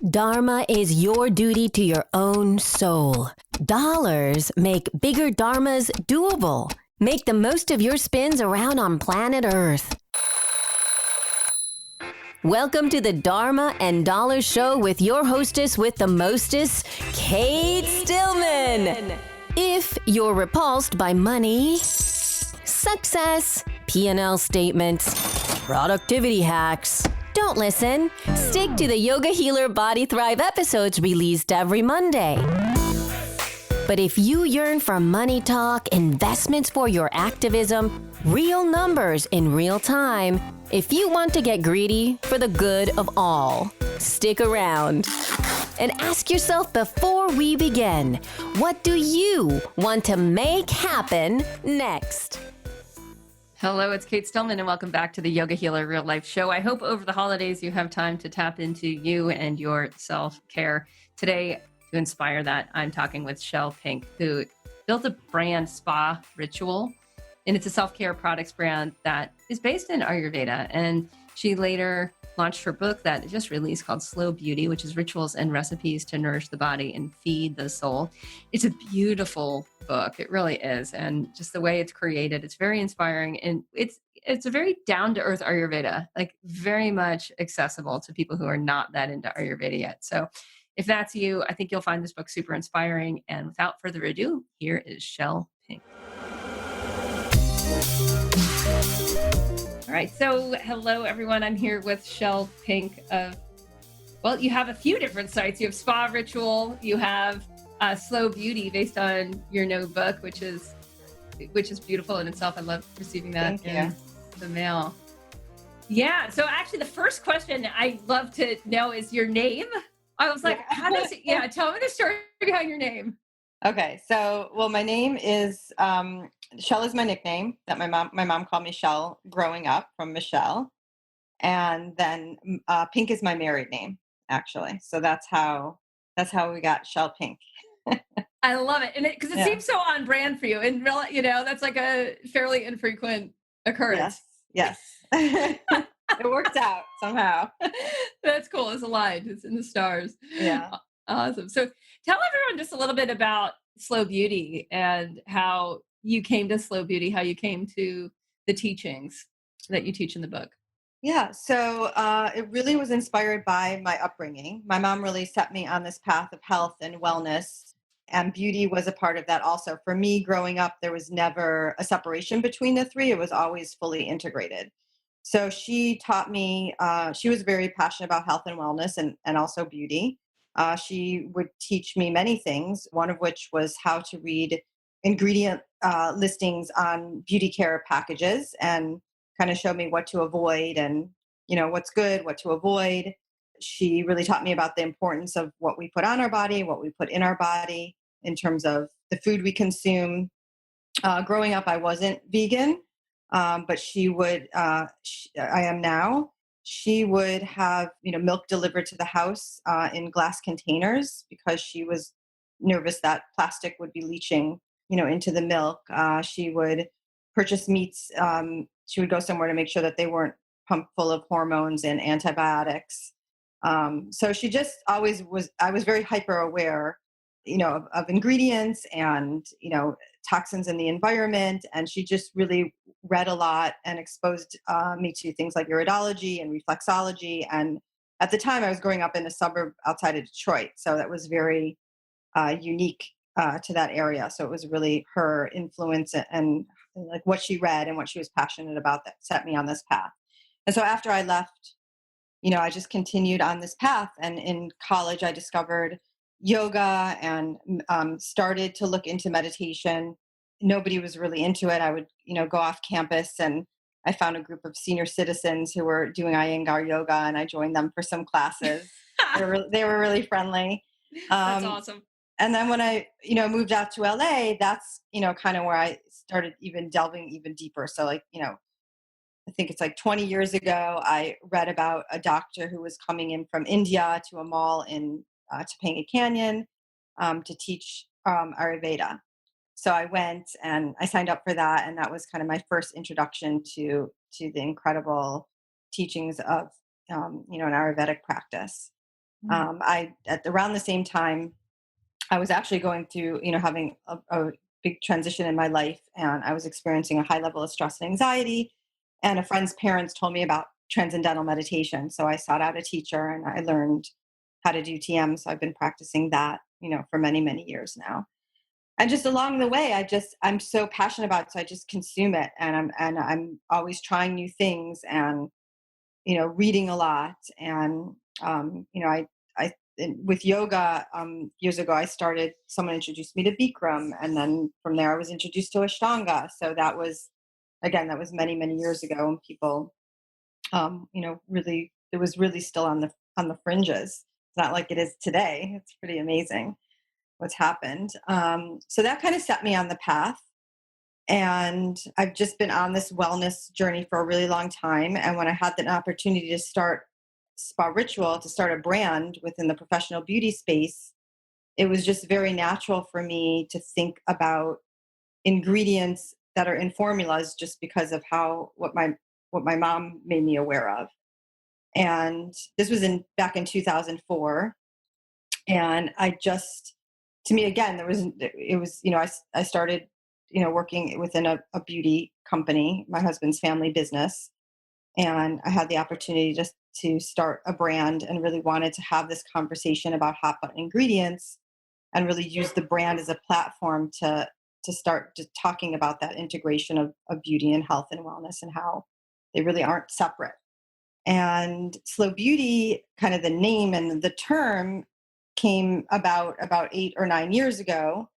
Dharma is your duty to your own soul. Dollars make bigger dharmas doable. Make the most of your spins around on planet Earth. Welcome to the Dharma and Dollar Show with your hostess with the mostest, Kate Stillman. If you're repulsed by money, success, P&L statements, productivity hacks, don't listen. Stick to the Yoga Healer Body Thrive episodes released every Monday. But if you yearn for money talk, investments for your activism, real numbers in real time, if you want to get greedy for the good of all, stick around. And ask yourself before we begin, what do you want to make happen next? Hello, it's Kate Stillman, and welcome back to the Yoga Healer Real Life Show. I hope over the holidays you have time to tap into you and your self-care. Today, to inspire that, I'm talking with Shel Pink, who built a brand, Spa Ritual, and it's a self-care products brand that is based in Ayurveda. And she later launched her book that just released called Slow Beauty, which is rituals and recipes to nourish the body and feed the soul. It's a beautiful book. It really is. And just the way it's created, it's very inspiring. And it's a very down-to-earth Ayurveda, like very much accessible to people who are not that into Ayurveda yet. So if that's you, I think you'll find this book super inspiring. And without further adu, here is Shel Pink. All right. So hello, everyone. I'm here with Shel Pink well, you have a few different sites. You have Spa Ritual. You have Slow Beauty based on your new book, which is beautiful in itself. I love receiving that in the mail. Yeah. So actually the first question I'd love to know is your name. I was like, how does it, tell me the story behind your name. Okay. So, well, my name is, Shel is my nickname that my mom called me Shel growing up from Michelle. And then Pink is my married name, actually. So that's how we got Shel Pink. I love it. And because it seems so on brand for you. And really, that's like a fairly infrequent occurrence. Yes. It worked out somehow. That's cool. It's aligned. It's in the stars. Yeah. Awesome. So tell everyone just a little bit about Slow Beauty and how you came to Slow Beauty, how you came to the teachings that you teach in the book. Yeah. So it really was inspired by my upbringing. My mom really set me on this path of health and wellness, and beauty was a part of that also. For me, growing up, there was never a separation between the three. It was always fully integrated. So she taught me, she was very passionate about health and wellness and also beauty. She would teach me many things, one of which was how to read ingredient listings on beauty care packages and kind of show me what to avoid and, what's good, what to avoid. She really taught me about the importance of what we put on our body, what we put in our body in terms of the food we consume. Growing up, I wasn't vegan. But she would, I am now, she would have, milk delivered to the house in glass containers because she was nervous that plastic would be leaching, into the milk. She would purchase meats. She would go somewhere to make sure that they weren't pumped full of hormones and antibiotics. So she just always I was very hyper aware, of ingredients and, toxins in the environment. And she just really read a lot and exposed me to things like iridology and reflexology. And at the time I was growing up in a suburb outside of Detroit. So that was very unique to that area. So it was really her influence and like what she read and what she was passionate about that set me on this path. And so after I left, I just continued on this path. And in college, I discovered yoga and started to look into meditation. Nobody was really into it. I would, go off campus and I found a group of senior citizens who were doing Iyengar yoga and I joined them for some classes. They were really friendly. That's awesome. And then when I, moved out to LA, that's, kind of where I started even delving even deeper. So like, I think it's like 20 years ago, I read about a doctor who was coming in from India to a mall in Topanga Canyon to teach Ayurveda. So I went and I signed up for that. And that was kind of my first introduction to the incredible teachings of, an Ayurvedic practice. Around the same time, I was actually going through, having a big transition in my life, and I was experiencing a high level of stress and anxiety. And a friend's parents told me about transcendental meditation. So I sought out a teacher and I learned how to do TM. So I've been practicing that, for many, many years now. And just along the way, I'm so passionate about it. So I just consume it, and I'm always trying new things, and, reading a lot. And, with yoga, years ago, someone introduced me to Bikram, and then from there I was introduced to Ashtanga. So that was many, many years ago, and people, really, it was really still on the fringes. It's not like it is today. It's pretty amazing what's happened. So that kind of set me on the path. And I've just been on this wellness journey for a really long time. And when I had the opportunity to start Spa Ritual, to start a brand within the professional beauty space, it was just very natural for me to think about ingredients that are in formulas, just because of what my mom made me aware of. And this was back in 2004. And to me, again, I started, working within a beauty company, my husband's family business. And I had the opportunity just to start a brand, and really wanted to have this conversation about hot button ingredients, and really use the brand as a platform to start just talking about that integration of beauty and health and wellness, and how they really aren't separate. And Slow Beauty, kind of the name and the term, came about 8 or 9 years ago.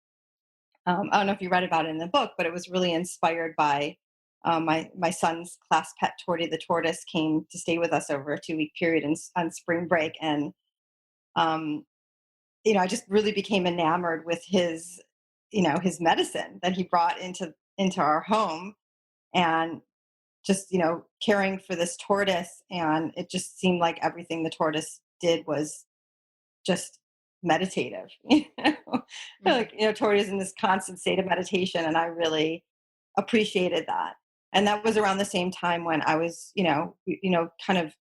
I don't know if you read about it in the book, but it was really inspired by my son's class pet, Torty the tortoise, came to stay with us over a 2-week period on spring break. And, I just really became enamored with his medicine that he brought into our home, and just, caring for this tortoise. And it just seemed like everything the tortoise did was just meditative. Like, tortoise in this constant state of meditation. And I really appreciated that. And that was around the same time when I was, kind of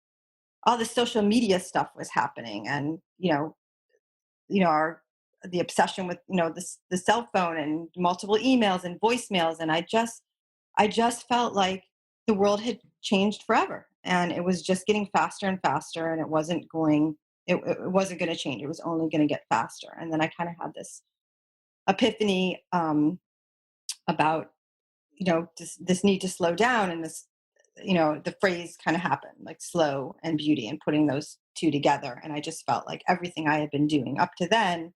all the social media stuff was happening, and, the obsession with, the cell phone and multiple emails and voicemails. And I just felt like the world had changed forever, and it was just getting faster and faster, and it wasn't going to change. It was only going to get faster. And then I kind of had this epiphany about, this need to slow down, and this, the phrase kind of happened, like slow and beauty, and putting those two together. And I just felt like everything I had been doing up to then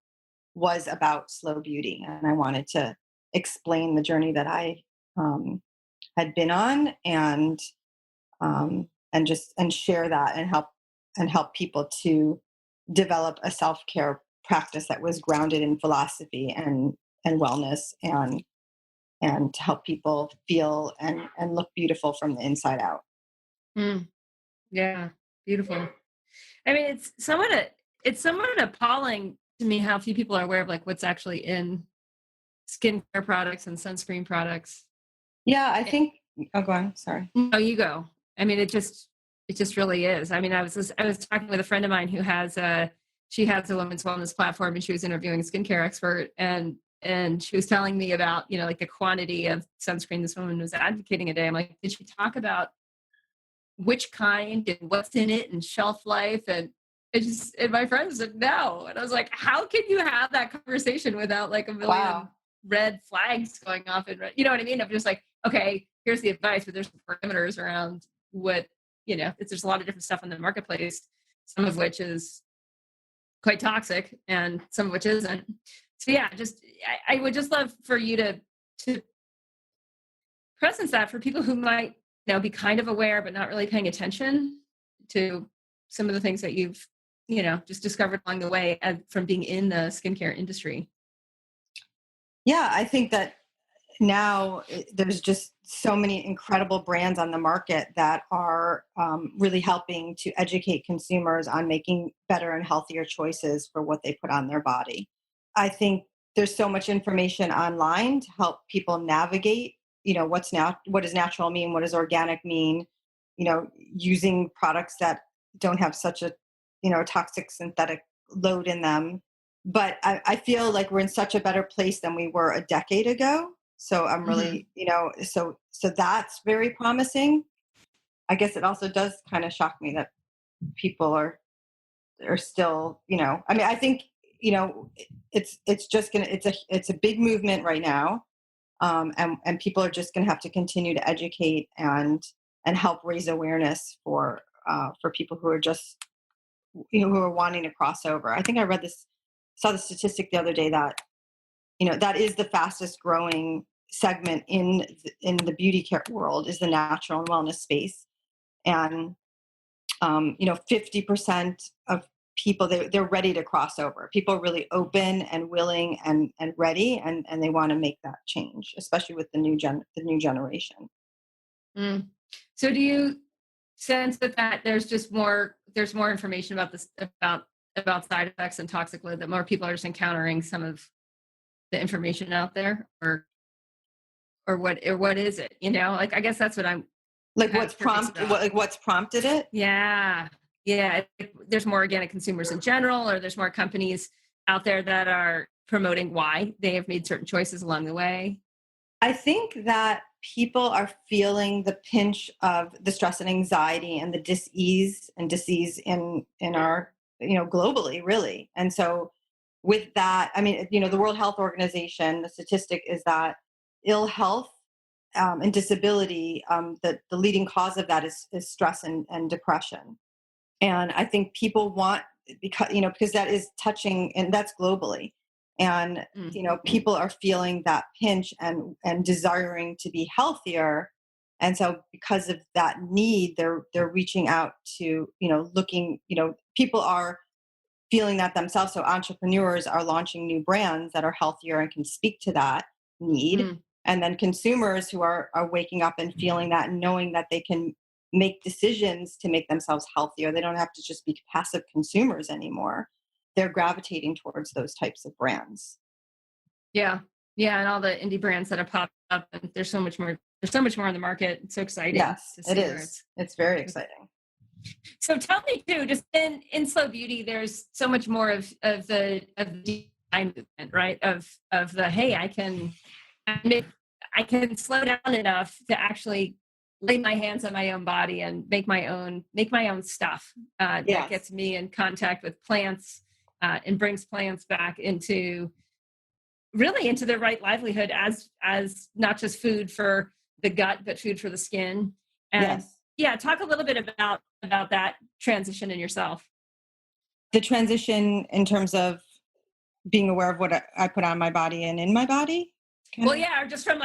was about slow beauty. And I wanted to explain the journey that I had been on, and share that, and help people to develop a self-care practice that was grounded in philosophy and wellness, and to help people feel and look beautiful from the inside out. Yeah, beautiful. I mean, it's somewhat appalling to me how few people are aware of like what's actually in skincare products and sunscreen products. Yeah, I think. Oh, go on. Sorry. No, you go. I mean, it just really is. I mean, I was talking with a friend of mine who she has a women's wellness platform, and she was interviewing a skincare expert, and she was telling me about, like the quantity of sunscreen this woman was advocating a day. I'm like, did she talk about which kind and what's in it and shelf life? And my friend said no. And I was like, how can you have that conversation without like a million red flags going off? And you know what I mean? I'm just like, okay, here's the advice, but there's some parameters around what, there's a lot of different stuff in the marketplace, some of which is quite toxic and some of which isn't. So yeah, I would just love for you to presence that for people who might, be kind of aware, but not really paying attention to some of the things that you've, just discovered along the way from being in the skincare industry. Yeah, I think that now there's just so many incredible brands on the market that are really helping to educate consumers on making better and healthier choices for what they put on their body. I think there's so much information online to help people navigate, what does natural mean? What does organic mean? Using products that don't have such a, toxic synthetic load in them. But I feel like we're in such a better place than we were a decade ago. So I'm really, so that's very promising. I guess it also does kind of shock me that people are still, I mean, I think, it's just it's a big movement right now. And people are just going to have to continue to educate and help raise awareness for people who are just, who are wanting to cross over. I think I saw the statistic the other day that, that is the fastest growing segment in the beauty care world, is the natural and wellness space. And, 50% of people, they're ready to cross over. People are really open and willing and ready, and they want to make that change, especially with the new generation. Mm. So do you sense that there's more information about this, about side effects and toxic load, that more people are just encountering some of the information out there, or what is it? Like, I guess that's what I'm like. What's prompted it? Yeah. There's more organic consumers in general, or there's more companies out there that are promoting why they have made certain choices along the way. I think that people are feeling the pinch of the stress and anxiety and the disease in our, globally, really. And so with that, I mean, the World Health Organization, the statistic is that ill health and disability, the leading cause of that is stress and depression. And I think people want, because that is touching, and that's globally. And, people are feeling that pinch and desiring to be healthier. And so because of that need, they're reaching out to, looking, people are feeling that themselves. So entrepreneurs are launching new brands that are healthier and can speak to that need. And then consumers who are waking up and feeling that, and knowing that they can make decisions to make themselves healthier. They don't have to just be passive consumers anymore. They're gravitating towards those types of brands. Yeah. And all the indie brands that have popped up, and there's so much more on the market. It's so exciting. Yes, it is. It's very exciting. So tell me too, just in slow beauty, there's so much more of the DEI movement, right? Of the, hey, I can slow down enough to actually lay my hands on my own body and make my own stuff that gets me in contact with plants and brings plants back into their right livelihood as not just food for the gut, but food for the skin. And talk a little bit about that transition in yourself. The transition in terms of being aware of what I put on my body and in my body. Well, yeah, or just from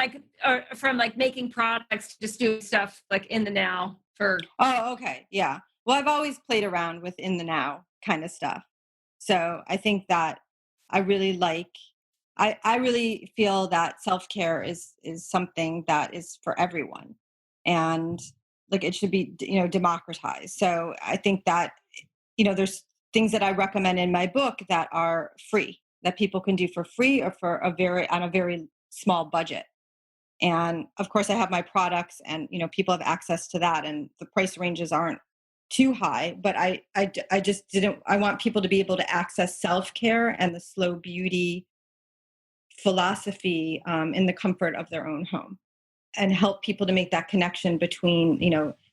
making products to just doing stuff like in the now for. Oh, okay. Yeah. Well, I've always played around with in the now kind of stuff. So I think that I really I really feel that self-care is something that is for everyone, and like it should be, democratized. So I think that, there's things that I recommend in my book that are free, that people can do for free, or for on a very small budget. And of course I have my products, and, people have access to that, and the price ranges aren't too high, but I want people to be able to access self-care and the slow beauty philosophy in the comfort of their own home, and help people to make that connection between,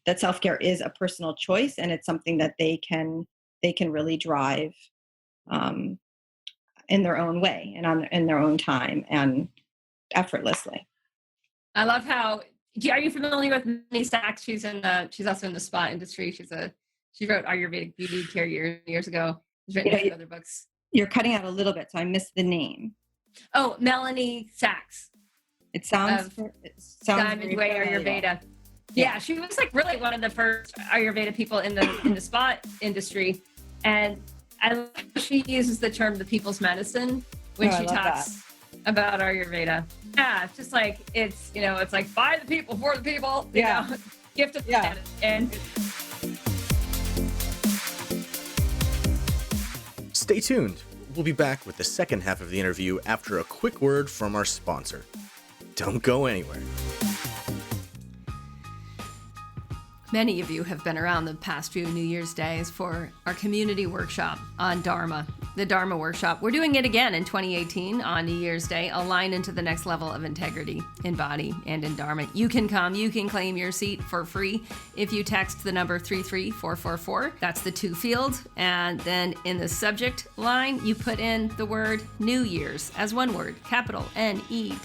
that self-care is a personal choice, and it's something that they can really drive in their own way, and in their own time, and effortlessly. I love how. Are you familiar with Melanie Sachs? She's also in the spa industry. She wrote Ayurvedic Beauty Care years ago. She's written other books. You're cutting out a little bit, so I missed the name. Oh, Melanie Sachs. It sounds Diamond Way Ayurveda. Yeah, she was like really one of the first Ayurveda people in the spa industry, and I love how she uses the term "the people's medicine" when she talks about Ayurveda. Yeah, it's just like it's like by the people for the people. Gift of the planet. And stay tuned. We'll be back with the second half of the interview after a quick word from our sponsor. Don't go anywhere. many of you have been around the past few New Year's days for our community workshop on Dharma, the Dharma workshop. We're doing it again in 2018 on New Year's Day, align into the next level of integrity in body and in Dharma. You can come, you can claim your seat for free if you text the number 33444. That's the to field. And then in the subject line, you put in the word New Year's as one word, capital NEWYEARS,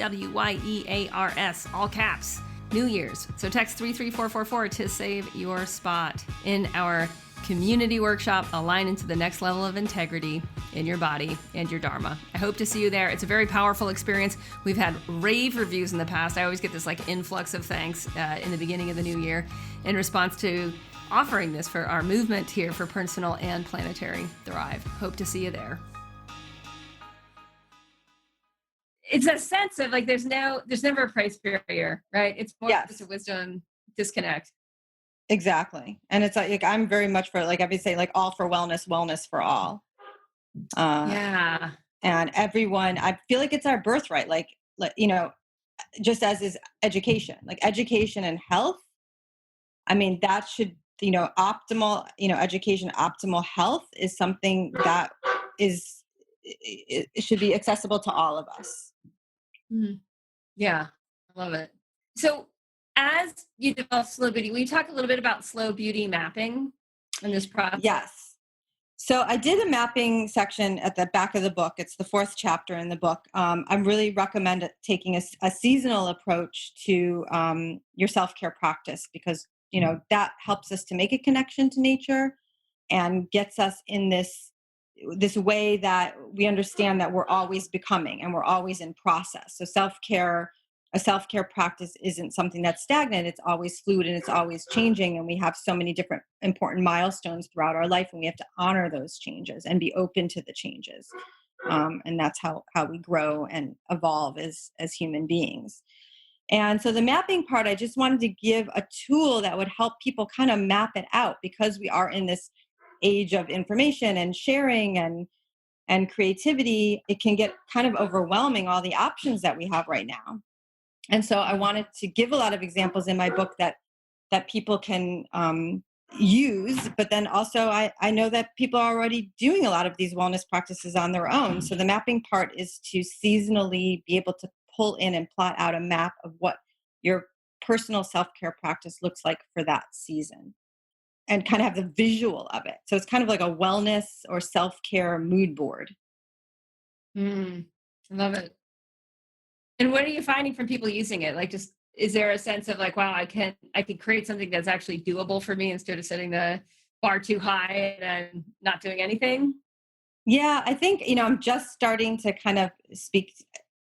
all caps. New Year's. So text 33444 to save your spot in our community workshop, Align into the Next Level of Integrity in Your Body and Your Dharma. I hope to see you there. It's a very powerful experience. We've had rave reviews in the past. I always get this influx of thanks in the beginning of the new year in response to offering this for our movement here for personal and planetary thrive. Hope to see you there. It's a sense of there's never a price barrier, right? It's more just a wisdom disconnect. Exactly. And it's I'm very much for, I've been saying, all for wellness, wellness for all. Yeah. And everyone, I feel like it's our birthright, just as is education, education and health. I mean, that should, optimal, education, optimal health is something that it should be accessible to all of us. Yeah, I love it. So as you develop slow beauty, will you talk a little bit about slow beauty mapping in this process? Yes. So I did a mapping section at the back of the book. It's the 4th chapter in the book. I really recommend taking a seasonal approach to your self-care practice because, that helps us to make a connection to nature and gets us in this way that we understand that we're always becoming and we're always in process. So a self-care practice isn't something that's stagnant. It's always fluid and it's always changing. And we have so many different important milestones throughout our life, and we have to honor those changes and be open to the changes. And that's how we grow and evolve as human beings. And so the mapping part, I just wanted to give a tool that would help people kind of map it out, because we are in this age of information and sharing and creativity. It can get kind of overwhelming, all the options that we have right now. And so I wanted to give a lot of examples in my book that people can use, but then also I know that people are already doing a lot of these wellness practices on their own. So the mapping part is to seasonally be able to pull in and plot out a map of what your personal self-care practice looks like for that season, and kind of have the visual of it. So it's kind of like a wellness or self-care mood board. I love it. And what are you finding from people using it? Is there a sense of wow, I can create something that's actually doable for me instead of setting the bar too high and not doing anything? Yeah, I think, I'm just starting to kind of speak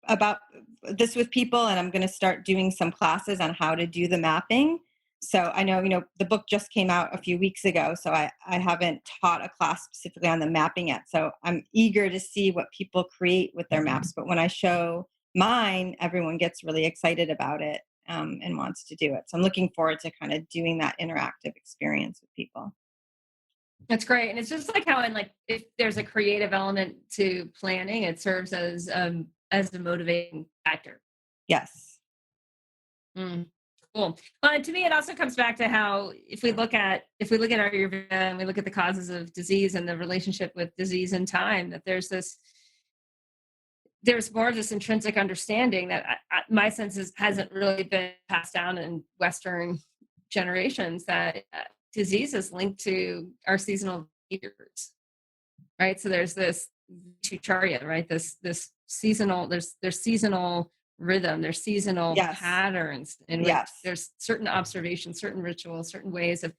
about this with people, and I'm going to start doing some classes on how to do the mapping. So I know, the book just came out a few weeks ago, so I haven't taught a class specifically on the mapping yet. So I'm eager to see what people create with their maps. But when I show mine, everyone gets really excited about it and wants to do it. So I'm looking forward to kind of doing that interactive experience with people. That's great. And it's just how if there's a creative element to planning, it serves as the motivating factor. Yes. Cool. Well, to me, it also comes back to how if we look at Ayurveda and we look at the causes of disease and the relationship with disease and time, that there's more of this intrinsic understanding that my sense hasn't really been passed down in Western generations, that disease is linked to our seasonal behaviors, right? So there's this Chucharya, right? This seasonal, there's seasonal rhythm, there's seasonal patterns in which there's certain observations, certain rituals, certain ways of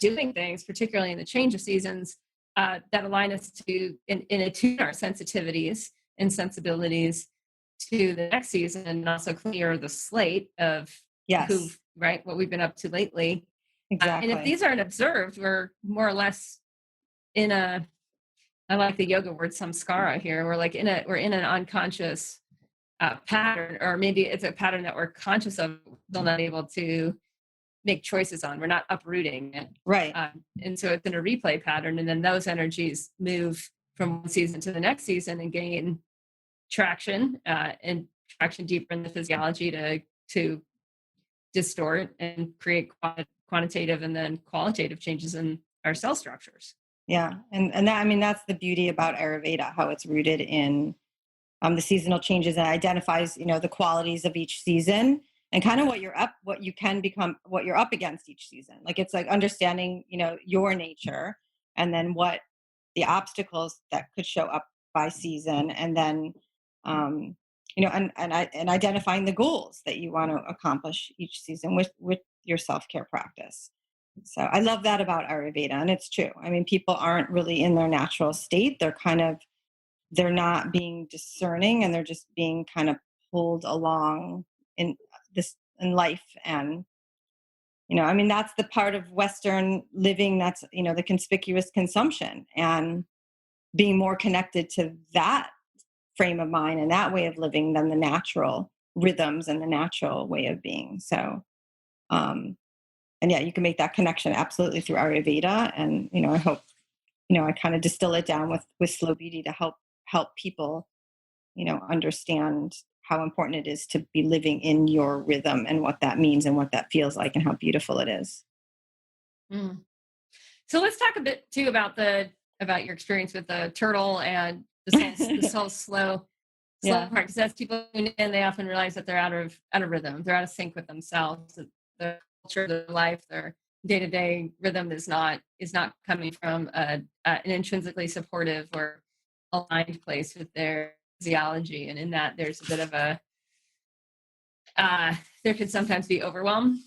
doing things, particularly in the change of seasons, that align us to and attune our sensitivities and sensibilities to the next season, and also clear the slate of what we've been up to lately. Exactly. And if these aren't observed, we're more or less in I like the yoga word samskara here. We're in an unconscious pattern, or maybe it's a pattern that we're conscious of, still not able to make choices on. We're not uprooting it. Right. And so it's in a replay pattern. And then those energies move from one season to the next season and gain traction deeper in the physiology to distort and create quantitative and then qualitative changes in our cell structures. Yeah. And that, I mean, that's the beauty about Ayurveda, how it's rooted in the seasonal changes and identifies, the qualities of each season and kind of what you can become, what you're up against each season. Like, it's like understanding, your nature, and then what the obstacles that could show up by season. And then, and identifying the goals that you want to accomplish each season with your self-care practice. So I love that about Ayurveda. And it's true. I mean, people aren't really in their natural state. They're not being discerning, and they're just being kind of pulled along in life. And, I mean, that's the part of Western living that's, the conspicuous consumption, and being more connected to that frame of mind and that way of living than the natural rhythms and the natural way of being. So, and yeah, you can make that connection absolutely through Ayurveda. And, I hope, I kind of distill it down with Slow Beauty to help people, understand how important it is to be living in your rhythm and what that means and what that feels like and how beautiful it is. Mm. So let's talk a bit too about your experience with the turtle and the soul slow part, because that's people who, and they often realize that they're out of rhythm. They're out of sync with themselves. Their culture, their life, their day-to-day rhythm is not coming from an intrinsically supportive or aligned place with their physiology. And in that, there's a bit of there could sometimes be overwhelm,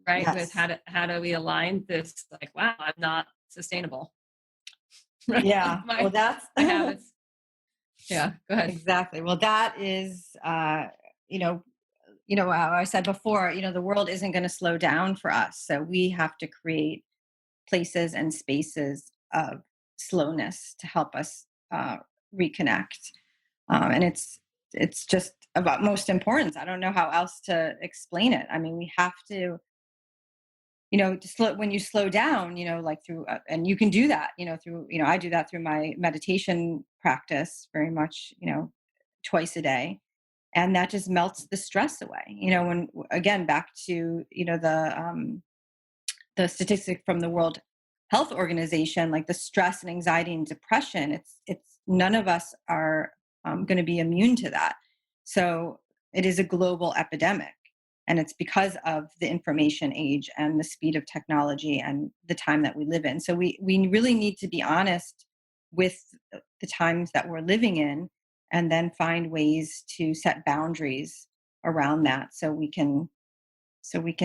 right? Yes. With how do we align this? Like, wow, I'm not sustainable. Right? Yeah. Well, that's my habits. Yeah, go ahead. Exactly. Well, that is, how I said before, the world isn't going to slow down for us. So we have to create places and spaces of slowness to help us reconnect. And it's just of utmost importance. I don't know how else to explain it. I mean, we have to, when you slow down, like through, and you can do that, through, I do that through my meditation practice very much, twice a day. And that just melts the stress away, when, again, back to, the statistic from the World Health Organization, like the stress and anxiety and depression, it's none of us are going to be immune to that. So it is a global epidemic. And it's because of the information age and the speed of technology and the time that we live in. So we really need to be honest with the times that we're living in, and then find ways to set boundaries around that so we can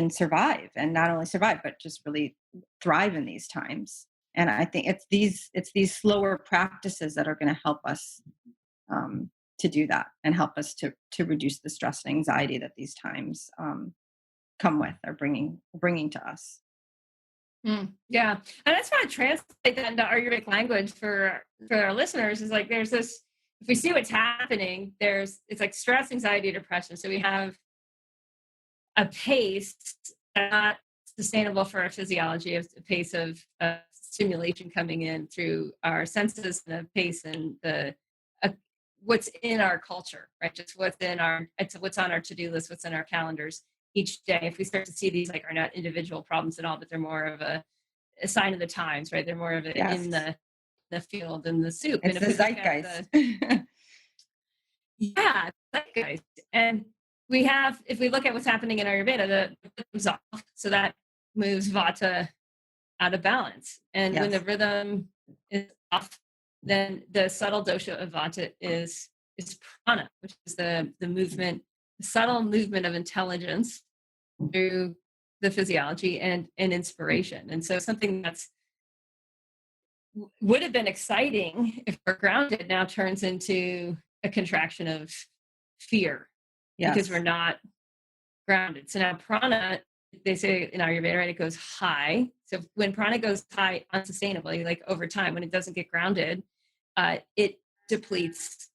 survive, and not only survive, but just really thrive in these times. And I think it's these slower practices that are going to help us to do that, and help us to reduce the stress and anxiety that these times come with, or bringing to us. Yeah, and that's why I translate that into Ayurvedic language for our listeners. Is like, there's this, if we see what's happening, it's like stress, anxiety, depression. So we have a pace that's not sustainable for our physiology, a pace of stimulation coming in through our senses, and a pace in what's in our culture, right? Just what's on our to-do list, what's in our calendars each day. If we start to see these, like, are not individual problems at all, but they're more of a sign of the times, right? They're more of in the field, in the soup. It's and if the zeitgeist. Yeah, zeitgeist. And if we look at what's happening in Ayurveda, the rhythm's off, so that moves Vata out of balance. And when the rhythm is off, then the subtle dosha of Vata is prana, which is the movement, the subtle movement of intelligence through the physiology and inspiration. And so something that's would have been exciting if we're grounded now turns into a contraction of fear, because we're not grounded. So now prana, they say in Ayurveda, right, it goes high. So when prana goes high unsustainably, like over time, when it doesn't get grounded, it depletes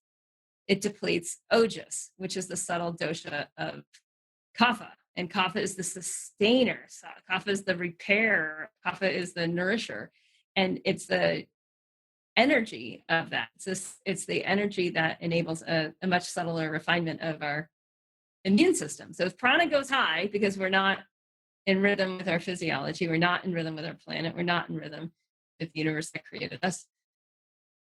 ojas, which is the subtle dosha of kapha. And kapha is the sustainer. So kapha is the repairer. Kapha is the nourisher. And it's the energy of that. It's the energy that enables a much subtler refinement of our immune system. So if prana goes high, because we're not in rhythm with our physiology. We're not in rhythm with our planet. We're not in rhythm with the universe that created us.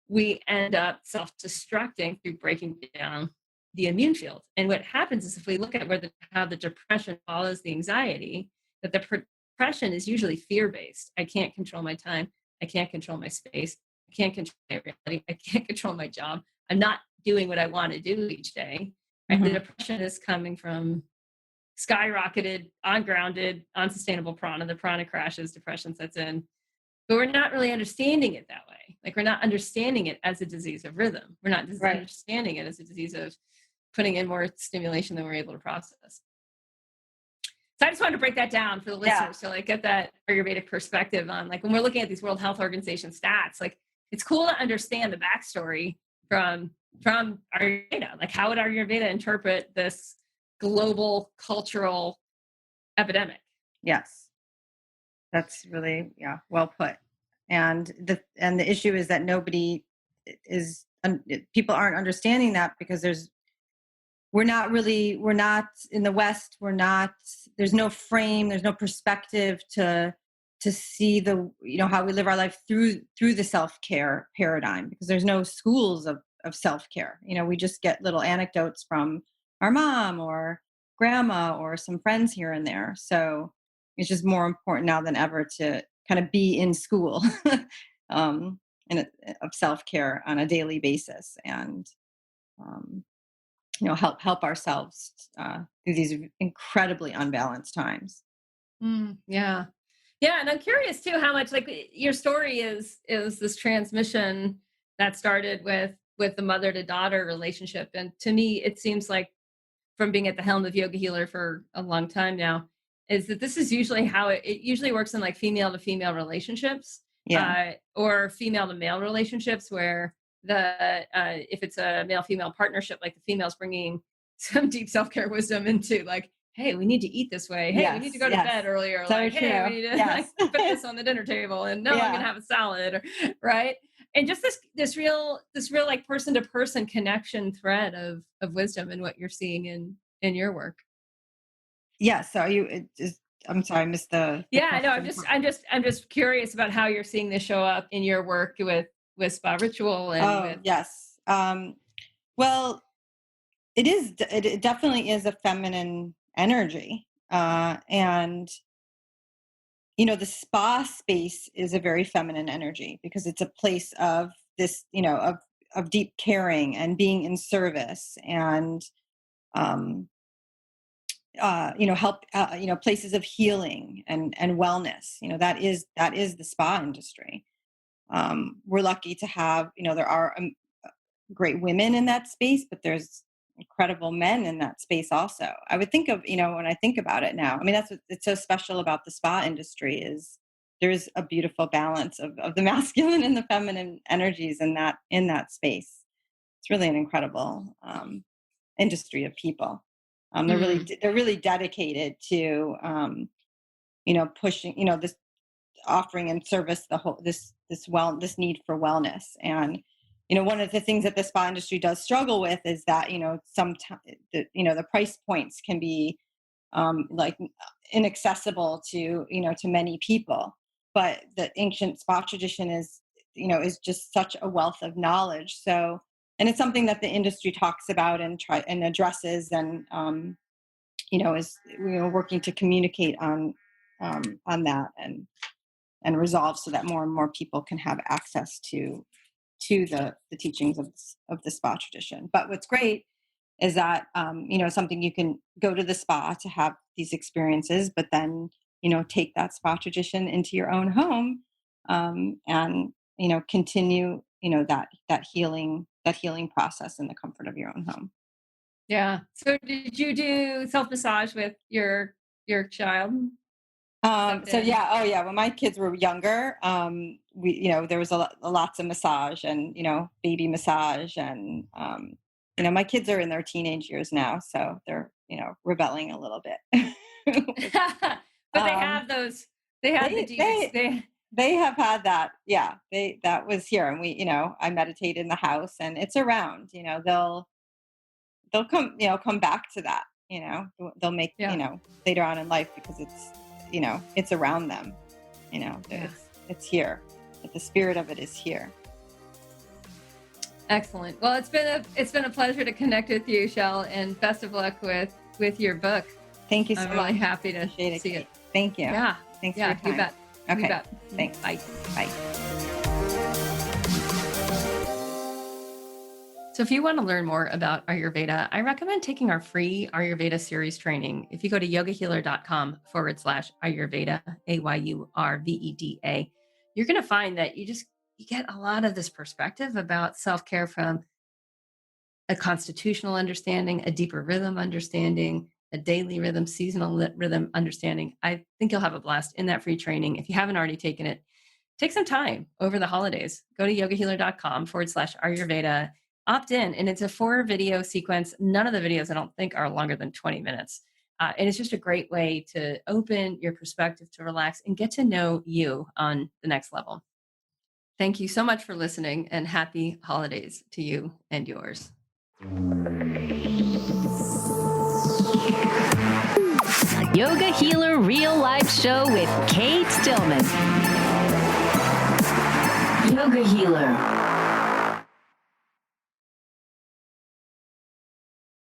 We end up self-destructing through breaking down the immune field. And what happens is if we look at how the depression follows the anxiety, that the depression is usually fear-based. I can't control my time. I can't control my space. I can't control my reality. I can't control my job. I'm not doing what I want to do each day. Right? Mhm. The depression is coming from skyrocketed, ungrounded, unsustainable prana. The prana crashes, depression sets in. But we're not really understanding it that way. Like we're not understanding it as a disease of rhythm. We're not Right. understanding it as a disease of putting in more stimulation than we're able to process. So I just wanted to break that down for the listeners to like get that Ayurvedic perspective on like when we're looking at these World Health Organization stats, like it's cool to understand the backstory from Ayurveda. Like how would Ayurveda interpret this global cultural epidemic? Yes. That's really, well put. And the issue is that people aren't understanding that because we're not in the West. There's no frame, there's no perspective to see how we live our life through the self-care paradigm, because there's no schools of self-care. We just get little anecdotes from our mom or grandma or some friends here and there. So it's just more important now than ever to kind of be in school of self-care on a daily basis, and help ourselves through these incredibly unbalanced times. Yeah. And I'm curious too how much like your story is this transmission that started with the mother to daughter relationship, and to me it seems like from being at the helm of Yoga Healer for a long time now is that this is usually how it usually works in like female to female relationships, or female to male relationships where if it's a male female partnership, like the female's bringing some deep self-care wisdom into like, hey, we need to eat this way. Hey, we need to go to bed earlier. So like, true. hey, we need to like, put this on the dinner table, and no, I'm gonna have a salad, right? And just this real like person to person connection thread of wisdom and what you're seeing in your work. Yes. So I'm sorry, I missed the no, I'm just curious about how you're seeing this show up in your work with spa ritual and yes. Well, it definitely is a feminine energy, and the spa space is a very feminine energy because it's a place of this, of deep caring and being in service, and help, places of healing and wellness. That is the spa industry. We're lucky to have, there are great women in that space, but there's incredible men in that space also. I would think of, when I think about it now, I mean, that's it's so special about the spa industry is there's a beautiful balance of the masculine and the feminine energies in that space. It's really an incredible industry of people. They're really dedicated to, pushing, this offering and service, this need for wellness. And one of the things that the spa industry does struggle with is that sometimes the price points can be like inaccessible to to many people. But the ancient spa tradition is just such a wealth of knowledge. So, and it's something that the industry talks about and addresses, and is working to communicate on that and resolve so that more and more people can have access to the teachings of the spa tradition. But what's great is that something you can go to the spa to have these experiences, but then take that spa tradition into your own home, and continue that healing process in the comfort of your own home. Yeah. So did you do self massage with your child? When my kids were younger, we there was lots of massage and baby massage, and my kids are in their teenage years now, so they're rebelling a little bit. But they have those. They have the deep. They have had that. Yeah, that was here, and we I meditate in the house, and it's around. They'll come back to that. They'll make later on in life, because it's around them. It's here. But the spirit of it is here. Excellent. Well, it's been a pleasure to connect with you, Shel, and best of luck with your book. Thank you so I'm much. really happy to Appreciate see it. Thank you. Yeah. Thanks for your time. You bet. Okay. You bet. Thanks. Bye. Bye. So if you want to learn more about Ayurveda, I recommend taking our free Ayurveda series training. If you go to yogahealer.com/Ayurveda, AYURVEDA, you're going to find that you get a lot of this perspective about self-care from a constitutional understanding, a deeper rhythm understanding, a daily rhythm, seasonal rhythm understanding. I think you'll have a blast in that free training. If you haven't already taken it, take some time over the holidays. Go to yogahealer.com/Ayurveda, opt in, and it's a 4-video sequence. None of the videos, I don't think, are longer than 20 minutes. And it's just a great way to open your perspective, to relax, and get to know you on the next level. Thank you so much for listening, and happy holidays to you and yours. Yoga Healer Real Life Show with Kate Stillman. Yoga Healer.